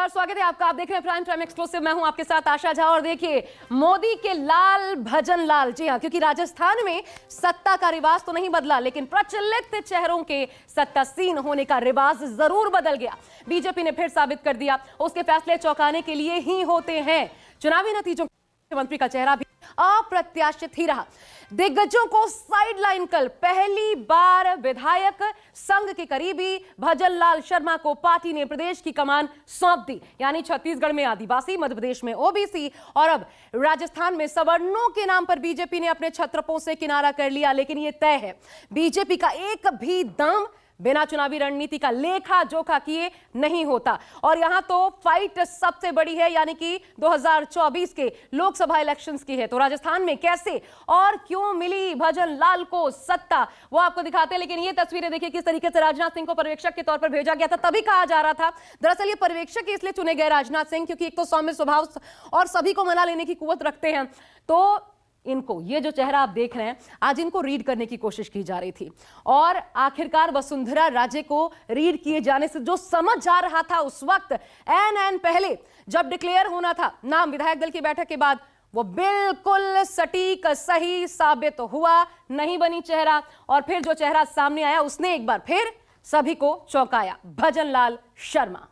नमस्कार, स्वागत है आपका। आप देख रहे हैं प्राइम टाइम एक्सक्लूसिव। मैं हूं आपके साथ आशा झा। और देखिए, मोदी के लाल भजन लाल, जी हां, क्योंकि राजस्थान में सत्ता का रिवाज तो नहीं बदला, लेकिन प्रचलित चेहरों के सत्तासीन होने का रिवाज जरूर बदल गया। बीजेपी ने फिर साबित कर दिया उसके फैसले चौंकाने के लिए ही होते हैं। चुनावी नतीजों मुख्यमंत्री का चेहरा भी अप्रत्याशित ही रहा। दिग्गजों को साइडलाइन कर पहली बार विधायक संघ के करीबी भजन लाल शर्मा को पार्टी ने प्रदेश की कमान सौंप दी। यानी छत्तीसगढ़ में आदिवासी, मध्य प्रदेश में ओबीसी और अब राजस्थान में सवर्णों के नाम पर बीजेपी ने अपने छत्रपों से किनारा कर लिया। लेकिन यह तय है, बीजेपी का एक भी दांव बिना चुनावी रणनीति का लेखा जोखा किए नहीं होता। और यहां तो फाइट सबसे बड़ी है, यानी कि 2024 के लोकसभा इलेक्शंस की है। तो राजस्थान में कैसे और क्यों मिली भजन लाल को सत्ता, वो आपको दिखाते हैं। लेकिन ये तस्वीरें देखिए किस तरीके से राजनाथ सिंह को पर्यवेक्षक के तौर पर भेजा गया था। तभी कहा जा रहा था, दरअसल ये पर्यवेक्षक इसलिए चुने गए राजनाथ सिंह क्योंकि एक तो सौम्य स्वभाव और सभी को मना लेने की कुवत रखते हैं। तो इनको, ये जो चेहरा आप देख रहे हैं, आज इनको रीड करने की कोशिश की जा रही थी। और आखिरकार वसुंधरा राजे को रीड किए जाने से जो समझ जा रहा था उस वक्त, एन पहले जब डिक्लेयर होना था नाम विधायक दल की बैठक के बाद, वो बिल्कुल सटीक सही साबित हुआ। नहीं बनी चेहरा, और फिर जो चेहरा सामने आया उसने एक बार फिर सभी को चौंकाया। भजन लाल शर्मा।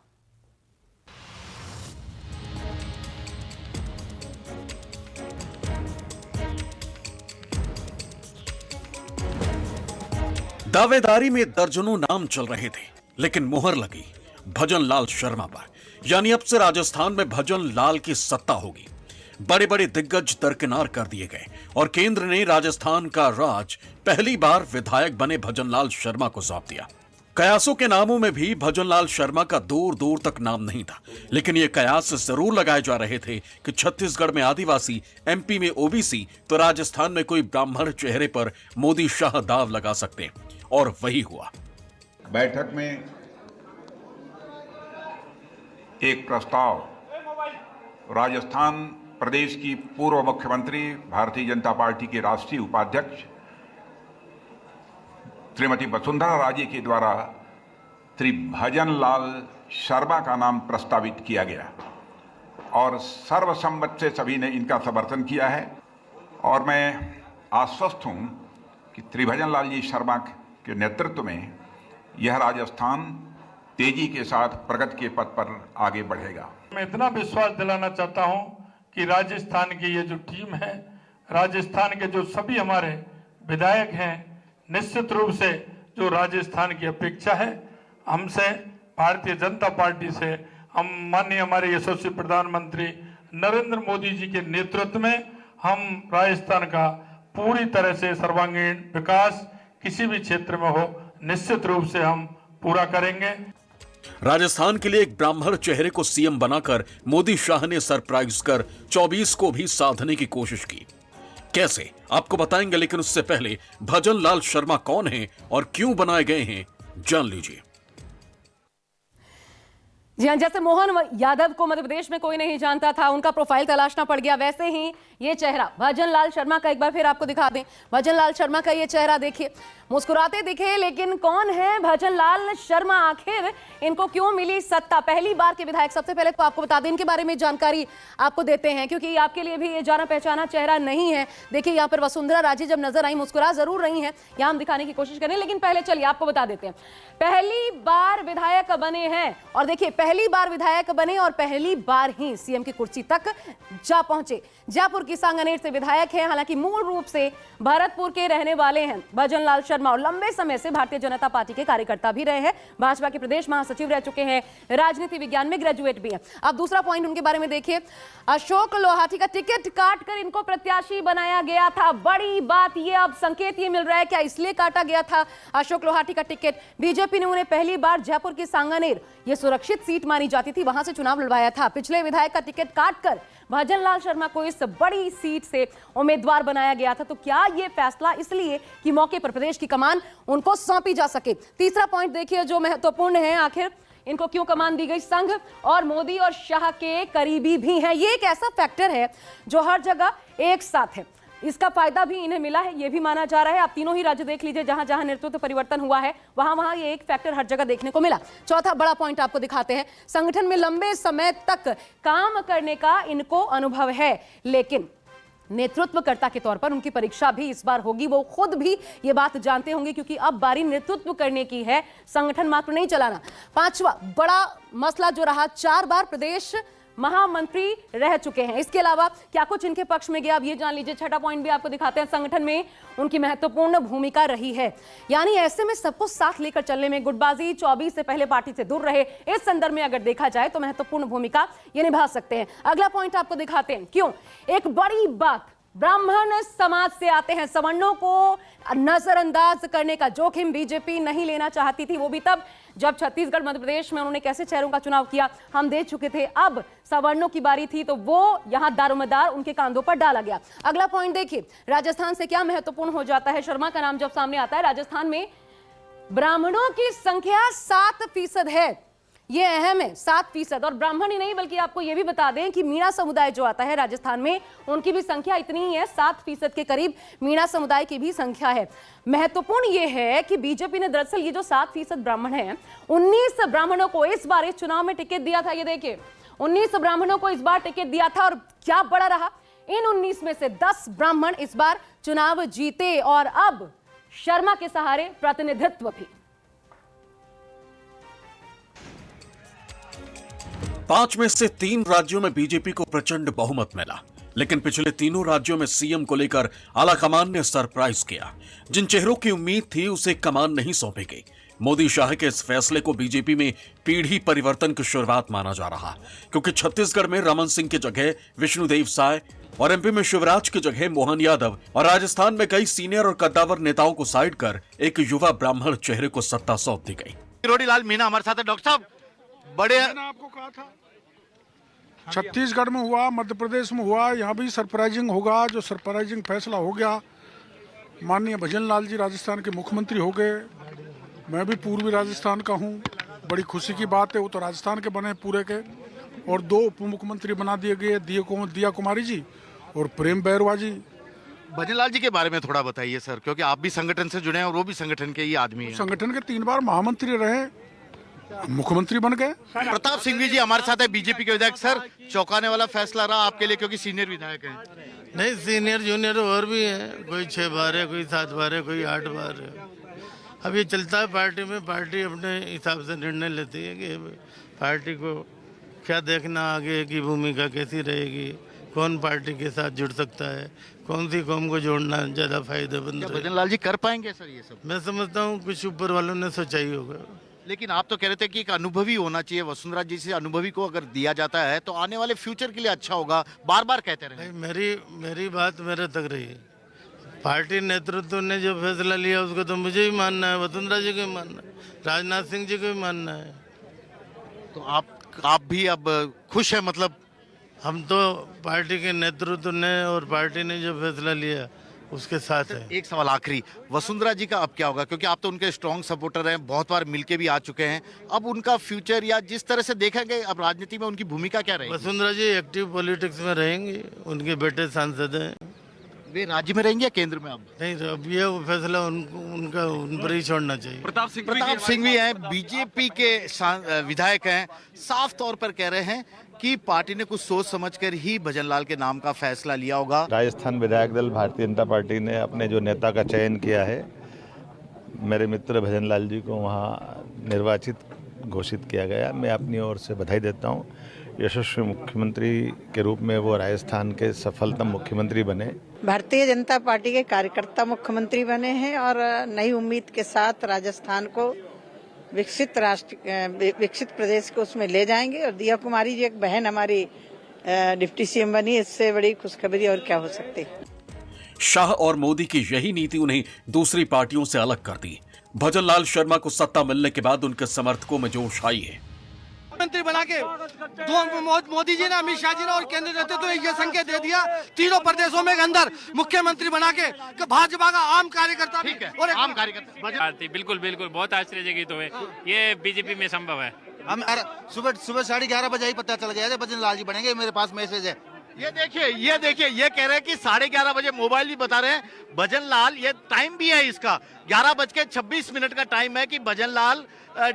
दावेदारी में दर्जनों नाम चल रहे थे, लेकिन मुहर लगी भजन लाल शर्मा पर। यानी अब से राजस्थान में भजन लाल की सत्ता होगी। बड़े बड़े दिग्गज दरकिनार कर दिए गए और केंद्र ने राजस्थान का राज पहली बार विधायक बने भजन लाल शर्मा को सौंप दिया। कयासों के नामों में भी भजन लाल शर्मा का दूर दूर तक नाम नहीं था, लेकिन ये कयास जरूर लगाए जा रहे थे कि छत्तीसगढ़ में आदिवासी, एमपी में ओबीसी, तो राजस्थान में कोई ब्राह्मण चेहरे पर मोदी शाह दाव लगा सकते, और वही हुआ। बैठक में एक प्रस्ताव राजस्थान प्रदेश की पूर्व मुख्यमंत्री, भारतीय जनता पार्टी के राष्ट्रीय उपाध्यक्ष श्रीमती वसुंधरा राजे के द्वारा श्री भजन लाल शर्मा का नाम प्रस्तावित किया गया और सर्वसम्मत से सभी ने इनका समर्थन किया है। और मैं आश्वस्त हूं कि श्री भजन लाल जी शर्मा के नेतृत्व में यह राजस्थान तेजी के साथ प्रगति के पथ पर आगे बढ़ेगा। मैं इतना विश्वास दिलाना चाहता हूं कि राजस्थान की ये जो टीम है, राजस्थान के जो सभी हमारे विधायक हैं, निश्चित रूप से जो राजस्थान की अपेक्षा है हमसे, भारतीय जनता पार्टी से, हम माननीय हमारे यशस्वी प्रधानमंत्री नरेंद्र मोदी जी के नेतृत्व में हम राजस्थान का पूरी तरह से सर्वांगीण विकास किसी भी क्षेत्र में हो, निश्चित रूप से हम पूरा करेंगे। राजस्थान के लिए एक ब्राह्मण चेहरे को सीएम बनाकर मोदी शाह ने सरप्राइज कर 24 को भी साधने की कोशिश की। कैसे, आपको बताएंगे, लेकिन उससे पहले भजन लाल शर्मा कौन हैं और क्यों बनाए गए हैं, जान लीजिए। जी हां, जैसे मोहन यादव को मध्य प्रदेश में कोई नहीं जानता था, उनका प्रोफाइल तलाशना पड़ गया, वैसे ही ये चेहरा भजन लाल शर्मा का एक बार फिर आपको दिखा दें। भजन लाल शर्मा का ये चेहरा देखिए, मुस्कुराते दिखे, लेकिन कौन है भजन लाल शर्मा? आखिर इनको क्यों मिली सत्ता? पहली बार के विधायक। सबसे पहले तो आपको बता दें, इनके बारे में जानकारी आपको देते हैं, क्योंकि आपके लिए भी ये जाना पहचाना चेहरा नहीं है। देखिए यहाँ पर वसुंधरा राजे जब नजर आई, मुस्कुरा जरूर रही हैं, यहाँ हम दिखाने की कोशिश करें, लेकिन पहले चलिए आपको बता देते हैं। पहली बार विधायक बने हैं, और देखिए पहली बार विधायक बने और पहली बार ही सीएम की कुर्सी तक जा पहुंचे। जयपुर की सांगानेर से विधायक हैं, हालांकि मूल रूप से भरतपुर के रहने वाले हैं भजन लाल शर्मा, और लंबे समय से भारतीय जनता पार्टी के कार्यकर्ता भी रहे हैं, भाजपा के प्रदेश महासचिव रह चुके हैं, राजनीति विज्ञान में ग्रेजुएट भी हैं। अब दूसरा पॉइंट उनके बारे में देखिए, अशोक लोहाटी का टिकट काटकर इनको प्रत्याशी बनाया गया था। बड़ी बात ये, अब संकेत ये मिल रहा है, क्या इसलिए काटा गया था अशोक लोहाटी का टिकट? बीजेपी ने उन्हें पहली बार जयपुर की सांगानेर, ये सुरक्षित सीट मानी जाती थी, वहां से चुनाव लड़वाया था। पिछले विधायक का टिकट काटकर भजन लाल शर्मा को इस बड़ी सीट से उम्मीदवार बनाया गया था। तो क्या यह फैसला इसलिए कि मौके पर प्रदेश की कमान उनको सौंपी जा सके? तीसरा पॉइंट देखिए जो महत्वपूर्ण है, आखिर इनको क्यों कमान दी गई? संघ और मोदी और शाह के करीबी भी हैं। ये एक ऐसा फैक्टर है जो हर जगह एक साथ है। इसका फायदा भी इन्हें मिला है, यह भी माना जा रहा है। आप तीनों ही राज्य देख लीजिए, जहां जहां नेतृत्व परिवर्तन हुआ है वहां वहां ये एक फैक्टर हर जगह देखने को मिला। चौथा बड़ा पॉइंट आपको दिखाते हैं, संगठन में लंबे समय तक काम करने का इनको अनुभव है, लेकिन नेतृत्वकर्ता के तौर पर उनकी परीक्षा भी इस बार होगी। वो खुद भी ये बात जानते होंगे, क्योंकि अब बारी नेतृत्व करने की है, संगठन मात्र नहीं चलाना। पांचवा बड़ा मसला जो रहा, 4 बार प्रदेश महामंत्री रह चुके हैं। इसके अलावा क्या कुछ इनके पक्ष में गया, अब ये जान लीजिए। छठा पॉइंट भी आपको दिखाते हैं, संगठन में उनकी महत्वपूर्ण भूमिका रही है, यानी ऐसे में सबको साथ लेकर चलने में गुटबाजी 24 से पहले पार्टी से दूर रहे, इस संदर्भ में अगर देखा जाए तो महत्वपूर्ण भूमिका ये निभा सकते हैं। अगला पॉइंट आपको दिखाते हैं, क्यों एक बड़ी बात, ब्राह्मण समाज से आते हैं, सवर्णों को नजरअंदाज करने का जोखिम बीजेपी नहीं लेना चाहती थी। वो भी तब जब छत्तीसगढ़ मध्य प्रदेश में उन्होंने कैसे चेहरों का चुनाव किया हम देख चुके थे। अब सवर्णों की बारी थी तो वो यहां दारोमदार उनके कांधों पर डाला गया। अगला पॉइंट देखिए, राजस्थान से क्या महत्वपूर्ण हो जाता है। शर्मा का नाम जब सामने आता है, राजस्थान में ब्राह्मणों की संख्या 7% है, ये अहम है, 7%। और ब्राह्मण ही नहीं बल्कि आपको ये भी बता दें कि मीणा समुदाय जो आता है राजस्थान में, उनकी भी संख्या इतनी ही है, 7% के करीब मीणा समुदाय की भी संख्या है। महत्वपूर्ण ये है कि बीजेपी ने दरअसल ये जो 7% ब्राह्मण हैं, 19 ब्राह्मणों को इस बार इस चुनाव में टिकट दिया था। ये देखिए, 19 ब्राह्मणों को इस बार टिकट दिया था, और क्या बड़ा रहा, इन 19 में से 10 ब्राह्मण इस बार चुनाव जीते, और अब शर्मा के सहारे प्रतिनिधित्व भी। 5 में से 3 राज्यों में बीजेपी को प्रचंड बहुमत मिला, लेकिन पिछले तीनों राज्यों में सीएम को लेकर आलाकमान ने सरप्राइज किया। जिन चेहरों की उम्मीद थी उसे कमान नहीं सौंपी गई। मोदी शाह के इस फैसले को बीजेपी में पीढ़ी परिवर्तन की शुरुआत माना जा रहा, क्योंकि छत्तीसगढ़ में रमन सिंह की जगह विष्णुदेव साय और एमपी में शिवराज की जगह मोहन यादव और राजस्थान में कई सीनियर और कद्दावर नेताओं को साइड कर एक युवा ब्राह्मण चेहरे को सत्ता सौंप दी गई। किरोड़ीलाल मीणा हमारे साथ है। डॉक्टर साहब, बड़े मैंने आपको कहा था छत्तीसगढ़ में हुआ, मध्य प्रदेश में हुआ, यहाँ भी सरप्राइजिंग होगा। जो सरप्राइजिंग फैसला हो गया, माननीय भजन लाल जी राजस्थान के मुख्यमंत्री हो गए। मैं भी पूर्वी राजस्थान का हूँ, बड़ी खुशी की बात है। वो तो राजस्थान के बने पूरे के, और 2 उप मुख्यमंत्री बना दिए गए, दिया कुमारी जी और प्रेम बैरवा जी। भजनलाल जी के बारे में थोड़ा बताइए सर, क्योंकि आप भी संगठन से जुड़े हैं और वो भी संगठन के ही आदमी हैं। संगठन के 3 बार महामंत्री रहे, मुख्यमंत्री बन गए। प्रताप सिंह जी हमारे साथ है, बीजेपी के विधायक। सर, चौंकाने वाला फैसला रहा आपके लिए, क्योंकि सीनियर विधायक हैं। नहीं, सीनियर जूनियर और भी है, कोई 6 बार है, कोई 7 बार है, कोई 8 बार है। अब ये चलता है पार्टी में, पार्टी अपने हिसाब से निर्णय लेती है कि पार्टी को क्या देखना, आगे की भूमिका कैसी रहेगी, कौन पार्टी के साथ जुड़ सकता है, कौन सी कौम को जोड़ना ज्यादा फायदेमंद है। भजनलाल जी कर पाएंगे सर ये सब? मैं समझता हूँ कुछ ऊपर वालों ने सोचा ही होगा। लेकिन आप तो कह रहे थे कि एक अनुभवी होना चाहिए, वसुंधरा जी से अनुभवी को अगर दिया जाता है तो आने वाले फ्यूचर के लिए अच्छा होगा, बार बार कहते रहे। मेरी बात मेरे तक रही है। पार्टी नेतृत्व ने जो फैसला लिया उसको तो मुझे ही मानना है, वसुंधरा जी को भी मानना है, राजनाथ सिंह जी को भी मानना है। तो आप भी अब खुश है? मतलब हम तो पार्टी के नेतृत्व ने और पार्टी ने जो फैसला लिया उसके साथ है। एक सवाल आखिरी, वसुंधरा जी का अब क्या होगा, क्योंकि आप तो उनके स्ट्रॉन्ग सपोर्टर हैं, बहुत बार मिलके भी आ चुके हैं। अब उनका फ्यूचर या जिस तरह से देखेंगे अब राजनीति में उनकी भूमिका क्या रहेगी? वसुंधरा जी एक्टिव पॉलिटिक्स में रहेंगी, उनके बेटे सांसद हैं। वे राज्य में रहेंगे या केंद्र में? अब नहीं, तो अब ये फैसला उनका उन पर ही छोड़ना चाहिए। प्रताप सिंह भी हैं, बीजेपी के विधायक हैं, साफ तौर पर कह रहे हैं कि पार्टी ने कुछ सोच समझकर ही भजनलाल के नाम का फैसला लिया होगा। राजस्थान विधायक दल भारतीय जनता पार्टी ने अपने जो नेता का चयन किया है, मेरे मित्र भजनलाल जी को वहाँ निर्वाचित घोषित किया गया। मैं अपनी ओर से बधाई देता हूँ। यशस्वी मुख्यमंत्री के रूप में वो राजस्थान के सफलतम मुख्यमंत्री बने। भारतीय जनता पार्टी के कार्यकर्ता मुख्यमंत्री बने हैं और नई उम्मीद के साथ राजस्थान को विकसित प्रदेश को उसमें ले जाएंगे। और दिया कुमारी जी एक बहन हमारी डिप्टी सीएम बनी, इससे बड़ी खुशखबरी और क्या हो सकती है। शाह और मोदी की यही नीति उन्हें दूसरी पार्टियों से अलग कर दी। भजनलाल शर्मा को सत्ता मिलने के बाद उनके समर्थकों में जोश आई है। मंत्री बना के मोदी जी ने, अमित शाह जी ने और केंद्रीय नेतृत्व ने यह संकेत दे दिया तीनों प्रदेशों में अंदर मुख्यमंत्री बना के भाजपा का आम कार्यकर्ता और आम कार्यकर्ता। बिल्कुल बिल्कुल, बहुत आश्चर्यजनक तो है, ये बीजेपी में संभव है। हम सुबह 11:30 बजे ही पता चल गया भजनलाल जी बनेंगे, मेरे पास मैसेज है। ये देखिए ये कह रहे हैं कि 11:30 बजे, मोबाइल भी बता रहे हैं भजन लाल, ये टाइम भी है इसका 11:26 का टाइम है कि भजन लाल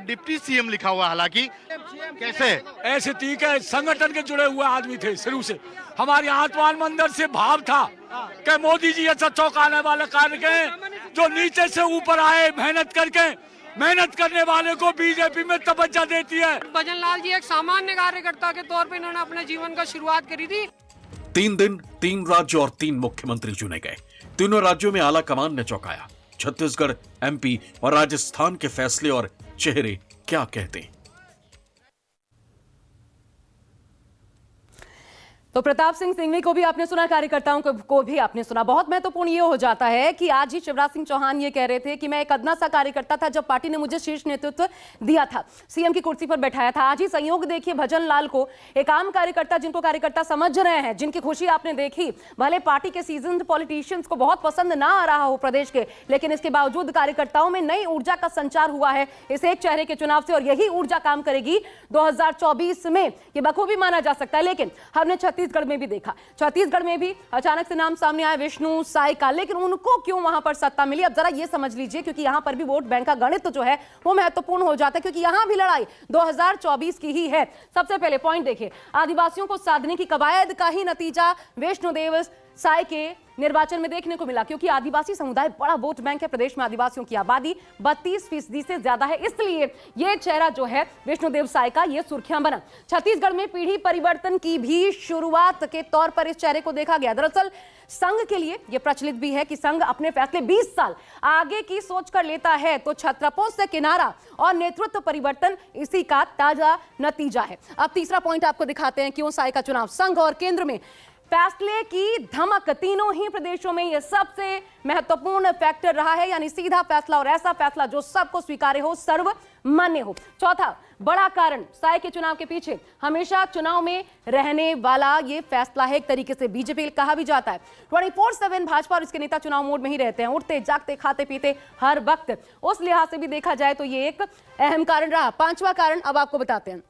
डिप्टी सीएम लिखा हुआ। हालांकि कैसे ऐसे ठीक है, संगठन के जुड़े हुए आदमी थे शुरू से, हमारे आत्मान में अंदर से भाव था कि मोदी जी ऐसा चौंकाने वाला कार्य करें जो नीचे से ऊपर आए, मेहनत करने वाले को बीजेपी में तवज्जो देती है। भजन लाल जी एक सामान्य कार्यकर्ता के तौर पे इन्होंने अपने जीवन का शुरुआत करी थी। 3 दिन 3 राज्य और 3 मुख्यमंत्री चुने गए। तीनों राज्यों में आला कमान ने चौंकाया। छत्तीसगढ़, एमपी और राजस्थान के फैसले और चेहरे क्या कहते हैं। तो प्रताप सिंह सिंघवी को भी आपने सुना, कार्यकर्ताओं को भी आपने सुना। बहुत महत्वपूर्ण ये हो जाता है कि आज ही शिवराज सिंह चौहान ये कह रहे थे कि मैं एक अदना सा कार्यकर्ता था जब पार्टी ने मुझे शीर्ष नेतृत्व दिया था, सीएम की कुर्सी पर बैठाया था। आज ही संयोग देखिए भजन लाल को, एक आम कार्यकर्ता जिनको कार्यकर्ता समझ रहे हैं, जिनकी खुशी आपने देखी, भले पार्टी के सीजन्ड पॉलिटिशियंस को बहुत पसंद ना आ रहा हो प्रदेश के, लेकिन इसके बावजूद कार्यकर्ताओं में नई ऊर्जा का संचार हुआ है इस एक चेहरे के चुनाव से, और यही ऊर्जा काम करेगी 2024 में, ये बखूबी माना जा सकता है। लेकिन हमने छत्तीसगढ़ में भी देखा, छत्तीसगढ़ में भी अचानक से नाम सामने आया विष्णु साय का, लेकिन उनको क्यों वहां पर सत्ता मिली, अब जरा ये समझ लीजिए, क्योंकि यहां पर भी वोट बैंक का गणित जो है वो महत्वपूर्ण हो जाता है, क्योंकि यहां भी लड़ाई 2024 की ही है। सबसे पहले पॉइंट देखिए, आदिवासियों को साधने की कवायद का ही नतीजा विष्णुदेव साय के निर्वाचन में देखने को मिला, क्योंकि आदिवासी समुदाय बड़ा वोट बैंक है। प्रदेश में आदिवासियों की आबादी 32% से ज्यादा है, इसलिए यह चेहरा जो है विष्णुदेव साय का ये सुर्खियां बना। छत्तीसगढ़ में पीढ़ी परिवर्तन की भी शुरुआत के तौर पर इस चेहरे को देखा गया। दरअसल संघ के लिए यह प्रचलित भी है कि संघ अपने फैसले 20 साल आगे की सोच कर लेता है, तो छत्रपों से किनारा और नेतृत्व परिवर्तन इसी का ताजा नतीजा है। अब तीसरा पॉइंट आपको दिखाते हैं क्यों साय का चुनाव संघ और केंद्र में फैसले की धमक, तीनों ही प्रदेशों में यह सबसे महत्वपूर्ण फैक्टर रहा है, यानी सीधा फैसला और ऐसा फैसला जो सबको स्वीकार्य हो, सर्वमान्य हो। चौथा बड़ा कारण साय के चुनाव के पीछे हमेशा चुनाव में रहने वाला यह फैसला है, एक तरीके से बीजेपी कहा भी जाता है। 24/7 भाजपा और इसके नेता चुनाव मोड में ही रहते हैं, उठते जागते खाते पीते हर वक्त। उस लिहाज से भी देखा जाए तो यह एक अहम कारण रहा। पांचवा कारण अब आपको बताते हैं।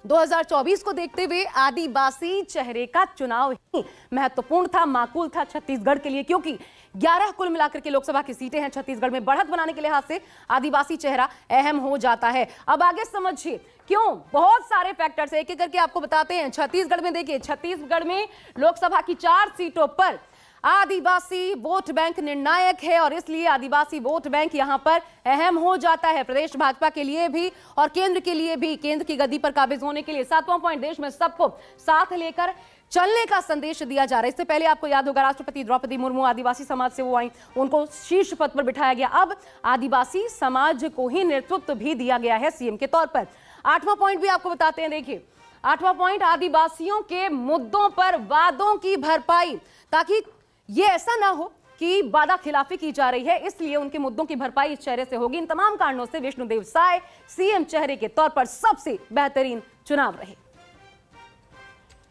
2024 को देखते हुए आदिवासी चेहरे का चुनाव ही महत्वपूर्ण था, माकूल था छत्तीसगढ़ के लिए, क्योंकि 11 कुल मिलाकर के लोकसभा की सीटें हैं। छत्तीसगढ़ में बढ़त बनाने के लिहाज से आदिवासी चेहरा अहम हो जाता है। अब आगे समझिए क्यों, बहुत सारे फैक्टर्स एक एक करके आपको बताते हैं। छत्तीसगढ़ में देखिए, छत्तीसगढ़ में लोकसभा की 4 सीटों पर आदिवासी वोट बैंक निर्णायक है, और इसलिए आदिवासी वोट बैंक यहां पर अहम हो जाता है प्रदेश भाजपा के लिए भी और केंद्र के लिए भी, केंद्र की गद्दी पर काबिज होने के लिए। 7वां पॉइंट, देश में सबको साथ लेकर चलने का संदेश दिया जा रहा है। इससे पहले आपको याद होगा राष्ट्रपति द्रौपदी मुर्मू आदिवासी समाज से वो आई, उनको शीर्ष पद पर बिठाया गया। अब आदिवासी समाज को ही नेतृत्व भी दिया गया है सीएम के तौर पर। 8वां पॉइंट भी आपको बताते हैं, देखिए 8वां पॉइंट, आदिवासियों के मुद्दों पर वादों की भरपाई, ताकि ये ऐसा ना हो कि वादा खिलाफी की जा रही है, इसलिए उनके मुद्दों की भरपाई इस चेहरे से होगी। इन तमाम कारणों से विष्णुदेव साय सीएम चेहरे के तौर पर सबसे बेहतरीन चुनाव रहे।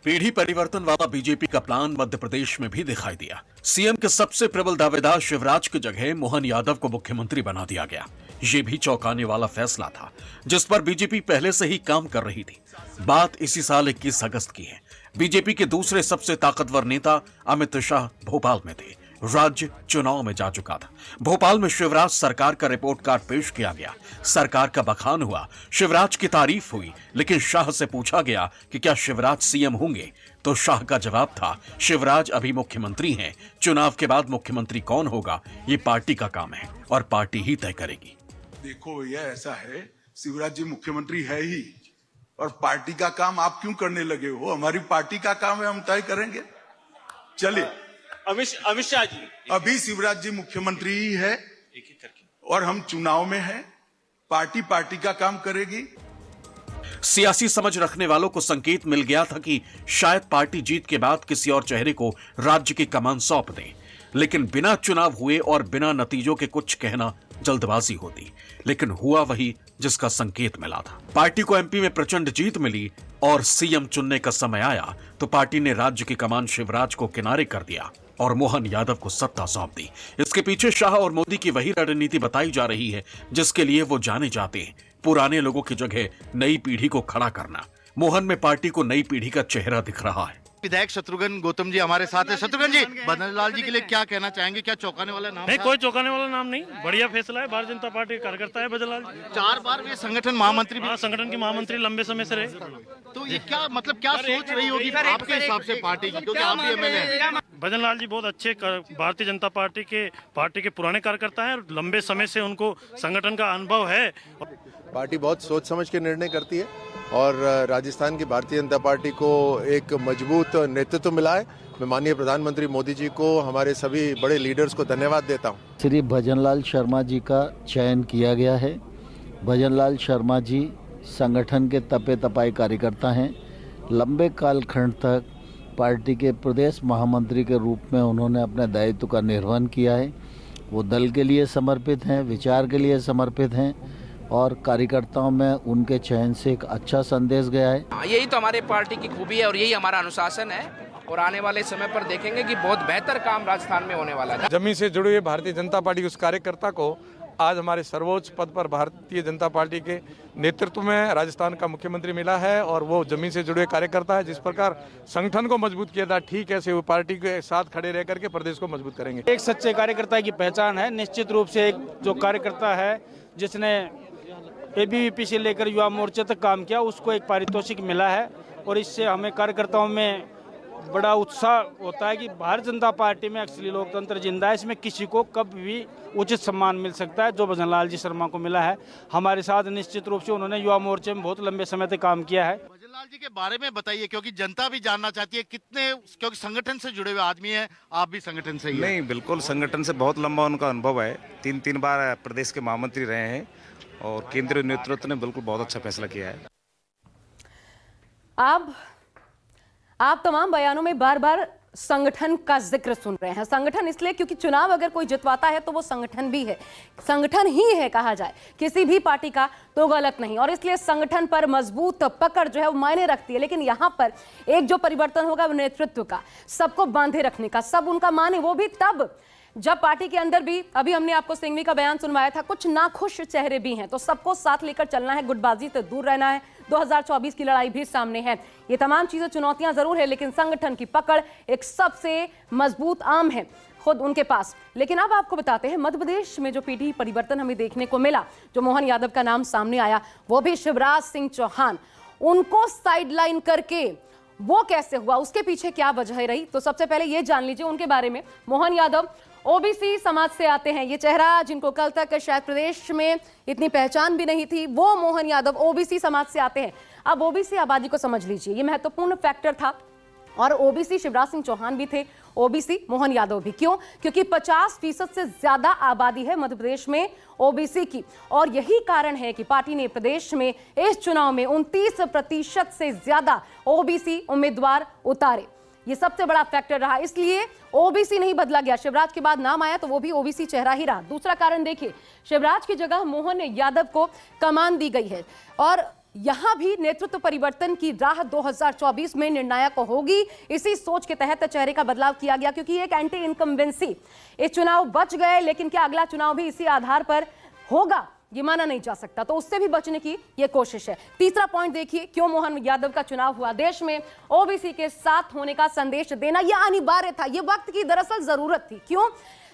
पीढ़ी परिवर्तन वाला बीजेपी का प्लान मध्य प्रदेश में भी दिखाई दिया। सीएम के सबसे प्रबल दावेदार शिवराज की जगह मोहन यादव को मुख्यमंत्री बना दिया गया। ये भी चौंकाने वाला फैसला था, जिस पर बीजेपी पहले से ही काम कर रही थी। बात इसी साल 21 अगस्त की है। बीजेपी के दूसरे सबसे ताकतवर नेता अमित शाह भोपाल में थे। राज्य चुनाव में जा चुका था। भोपाल में शिवराज सरकार का रिपोर्ट कार्ड पेश किया गया। सरकार का बखान हुआ, शिवराज की तारीफ हुई, लेकिन शाह से पूछा गया कि क्या शिवराज सीएम होंगे, तो शाह का जवाब था, शिवराज अभी मुख्यमंत्री हैं, चुनाव के बाद मुख्यमंत्री कौन होगा ये पार्टी का काम है और पार्टी ही तय करेगी। देखो भैया, ऐसा है, शिवराज जी मुख्यमंत्री है ही, और पार्टी का काम आप क्यों करने लगे हो? हमारी पार्टी का काम है, हम तय करेंगे। चलिए, अमित शाह जी, अभी शिवराज जी मुख्यमंत्री ही है और हम चुनाव में हैं, पार्टी का काम करेगी। सियासी समझ रखने वालों को संकेत मिल गया था कि शायद पार्टी जीत के बाद किसी और चेहरे को राज्य की कमान सौंप दे, लेकिन बिना चुनाव हुए और बिना नतीजों के कुछ कहना जल्दबाजी होती। लेकिन हुआ वही जिसका संकेत मिला था। पार्टी को एमपी में प्रचंड जीत मिली और सीएम चुनने का समय आया तो पार्टी ने राज्य की कमान शिवराज को किनारे कर दिया और मोहन यादव को सत्ता सौंप दी। इसके पीछे शाह और मोदी की वही रणनीति बताई जा रही है जिसके लिए वो जाने जाते हैं, पुराने लोगों की जगह नई पीढ़ी को खड़ा करना। मोहन में पार्टी को नई पीढ़ी का चेहरा दिख रहा है। विधायक शत्रुघ्न गौतम जी हमारे साथ है। शत्रुघ्न जी, भजन लाल जी के लिए क्या कहना चाहेंगे? क्या चौंकाने वाला नाम नहीं, था? कोई चौंकाने वाला नाम नहीं, बढ़िया फैसला है। भारतीय जनता पार्टी का कार्यकर्ता है भजन लाल जी। 4 बार वे संगठन महामंत्री भी। हाँ, संगठन के महामंत्री लंबे समय से रहे। तो ये क्या मतलब क्या सोच रही होगी आपके हिसाब से पार्टी की, क्योंकि आप भी एमएलए हैं? भजन लाल जी बहुत अच्छे भारतीय जनता पार्टी के पुराने कार्यकर्ता हैं। लंबे समय से उनको संगठन का अनुभव है। पार्टी बहुत सोच समझ के निर्णय करती है और राजस्थान की भारतीय जनता पार्टी को एक मजबूत नेतृत्व मिला है। मैं माननीय प्रधानमंत्री मोदी जी को, हमारे सभी बड़े लीडर्स को धन्यवाद देता हूँ। श्री भजनलाल शर्मा जी का चयन किया गया है। भजनलाल शर्मा जी संगठन के तपे तपाए कार्यकर्ता हैं। लंबे कालखंड तक पार्टी के प्रदेश महामंत्री के रूप में उन्होंने अपने दायित्व का निर्वहन किया है। वो दल के लिए समर्पित हैं, विचार के लिए समर्पित हैं और कार्यकर्ताओं में उनके चयन से एक अच्छा संदेश गया है। यही तो हमारे पार्टी की खूबी है और यही हमारा अनुशासन है और आने वाले समय पर देखेंगे कि बहुत बेहतर काम राजस्थान में होने वाला है। जमीन से जुड़े हुए भारतीय जनता पार्टी के उस कार्यकर्ता को आज हमारे सर्वोच्च पद पर भारतीय जनता पार्टी के नेतृत्व में राजस्थान का मुख्यमंत्री मिला है और वो जमीन से जुड़े कार्यकर्ता है। जिस प्रकार संगठन को मजबूत किया था, ठीक ऐसे वो पार्टी के साथ खड़े रह करके प्रदेश को मजबूत करेंगे। एक सच्चे कार्यकर्ता की पहचान है। निश्चित रूप से एक जो कार्यकर्ता है जिसने एबीवीपी से लेकर युवा मोर्चे तक काम किया, उसको एक पारितोषिक मिला है और इससे हमें कार्यकर्ताओं में बड़ा उत्साह होता है कि भारतीय जनता पार्टी में एक्चुअली लोकतंत्र जिंदा है। इसमें किसी को कभी भी उचित सम्मान मिल सकता है जो भजन लाल जी शर्मा को मिला है। हमारे साथ निश्चित रूप से उन्होंने युवा मोर्चे में बहुत लंबे समय तक काम किया है। भजन लाल जी के बारे में बताइए, क्योंकि जनता भी जानना चाहती है कितने, क्योंकि संगठन से जुड़े हुए आदमी हैं, आप भी संगठन से ही हैं। नहीं, बिल्कुल संगठन से बहुत लंबा उनका अनुभव है। 3 बार प्रदेश के महामंत्री रहे हैं और केंद्रीय नेतृत्व ने बिल्कुल बहुत अच्छा फैसला किया है। आप तमाम बयानों में बार बार संगठन का जिक्र सुन रहे हैं। संगठन इसलिए क्योंकि चुनाव अगर कोई जितवाता है तो वो संगठन भी है, संगठन ही है कहा जाए किसी भी पार्टी का तो गलत नहीं, और इसलिए संगठन पर मजबूत पकड़ जो है वो मायने रखती है। लेकिन यहाँ पर एक जो परिवर्तन होगा वो नेतृत्व का, सबको बांधे रखने का, सब उनका माने, वो भी तब जब पार्टी के अंदर भी, अभी हमने आपको सिंघवी का बयान सुनवाया था, कुछ नाखुश चेहरे भी हैं। तो सबको साथ लेकर चलना है, गुटबाजी से दूर रहना है। 2024 की लड़ाई भी सामने है। ये तमाम चीजें चुनौतियां जरूर है, लेकिन संगठन की पकड़ एक सबसे मजबूत आर्म है खुद उनके पास। लेकिन अब आपको बताते हैं मध्य प्रदेश में जो पीढ़ी परिवर्तन हमें देखने को मिला, जो मोहन यादव का नाम सामने आया, वो भी शिवराज सिंह चौहान, उनको साइडलाइन करके वो कैसे हुआ, उसके पीछे क्या वजह रही, तो सबसे पहले ये जान लीजिए उनके बारे में। मोहन यादव ओबीसी समाज से आते हैं। ये चेहरा जिनको कल तक शायद प्रदेश में इतनी पहचान भी नहीं थी, वो मोहन यादव ओबीसी समाज से आते हैं। अब ओबीसी आबादी को समझ लीजिए, ये महत्वपूर्ण फैक्टर था। और ओबीसी शिवराज सिंह चौहान भी थे, ओबीसी मोहन यादव भी। क्यों? क्योंकि 50% से ज्यादा आबादी है मध्य प्रदेश में ओबीसी की, और यही कारण है कि पार्टी ने प्रदेश में इस चुनाव में 29% से ज्यादा ओबीसी उम्मीदवार उतारे। ये सबसे बड़ा फैक्टर रहा, इसलिए ओबीसी नहीं बदला गया। शिवराज के बाद नाम आया तो वो भी ओबीसी चेहरा ही रहा। दूसरा कारण देखिए, शिवराज की जगह मोहन यादव को कमान दी गई है और यहां भी नेतृत्व परिवर्तन की राह 2024 में निर्णायक होगी। इसी सोच के तहत चेहरे का बदलाव किया गया, क्योंकि एक एंटी इनकम्बेंसी, इस चुनाव बच गए लेकिन क्या अगला चुनाव भी इसी आधार पर होगा, ये माना नहीं जा सकता। तो उससे भी बचने की ये कोशिश है। तीसरा पॉइंट देखिए, क्यों मोहन यादव का चुनाव हुआ। देश में ओबीसी के साथ होने का संदेश देना यह अनिवार्य था, यह वक्त की दरअसल जरूरत थी। क्यों?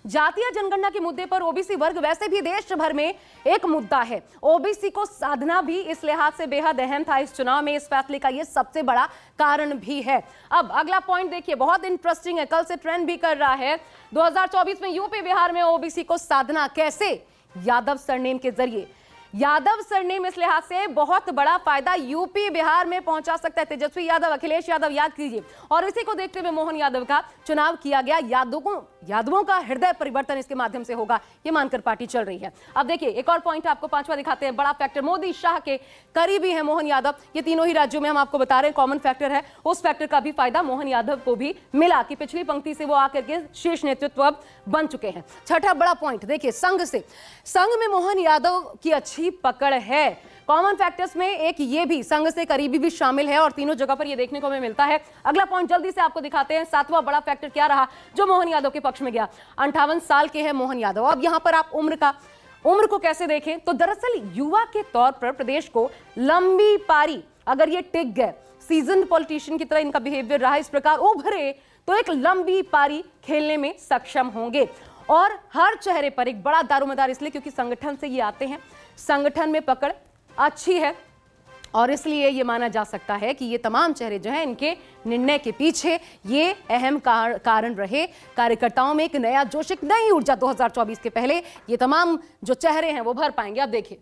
जातीय जनगणना के मुद्दे पर ओबीसी वर्ग वैसे भी देश भर में एक मुद्दा है। ओबीसी को साधना भी इस लिहाज से बेहद अहम था इस चुनाव में। इस फैसले का यह सबसे बड़ा कारण भी है। अब अगला पॉइंट देखिए, बहुत इंटरेस्टिंग है, कल से ट्रेंड भी कर रहा है। 2024 में यूपी बिहार में ओबीसी को साधना कैसे? यादव सरनेम के जरिए। यादव सरनेम इस लिहाज से बहुत बड़ा फायदा यूपी बिहार में पहुंचा सकता है। तेजस्वी यादव, अखिलेश यादव याद कीजिए, और इसी को देखते हुए मोहन यादव का चुनाव किया गया। यादवों का हृदय परिवर्तन इसके माध्यम से होगा, ये मानकर पार्टी चल रही है। अब देखिए एक और पॉइंट आपको पांचवा दिखाते हैं। बड़ा फैक्टर, मोदी शाह के करीबी है मोहन यादव। ये तीनों ही राज्यों में हम आपको बता रहे हैं कॉमन फैक्टर है। उस फैक्टर का भी फायदा मोहन यादव को भी मिला कि पिछली पंक्ति से वो आकर के शीर्ष नेतृत्व अब बन चुके हैं। छठा बड़ा पॉइंट देखिए, संघ में मोहन यादव की अच्छी पकड़ है। कॉमन फैक्टर्स में एक ये भी, संघ से करीबी भी शामिल है, और तीनों जगह पर ये देखने को हमें मिलता है। अगला पॉइंट जल्दी से आपको दिखाते हैं। सातवां बड़ा फैक्टर क्या रहा जो मोहन यादव के पक्ष में गया? 58 साल के हैं मोहन यादव। अब यहां पर आप उम्र को कैसे देखें, तो दरअसल युवा के तौर पर प्रदेश को लंबी पारी अगर ये टिक गए, सीजन्ड पॉलिटिशियन की तरह इनका बिहेवियर रहा, इस प्रकार उभरे तो एक लंबी पारी खेलने में सक्षम होंगे। और हर चेहरे पर एक बड़ा दारोमदार इसलिए क्योंकि संगठन से ये आते हैं, संगठन में पकड़ अच्छी है और इसलिए ये माना जा सकता है कि ये तमाम चेहरे जो हैं इनके निर्णय के पीछे ये अहम कारण रहे। कार्यकर्ताओं में एक नया जोश, एक नई ऊर्जा 2024 के पहले ये तमाम जो चेहरे हैं वो भर पाएंगे। अब देखिए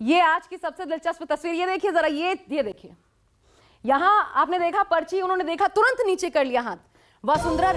ये आज की सबसे दिलचस्प तस्वीर, ये देखिए जरा, ये देखिए, यहां आपने देखा पर्ची, उन्होंने देखा तुरंत नीचे कर लिया हाथ। वसुंधरा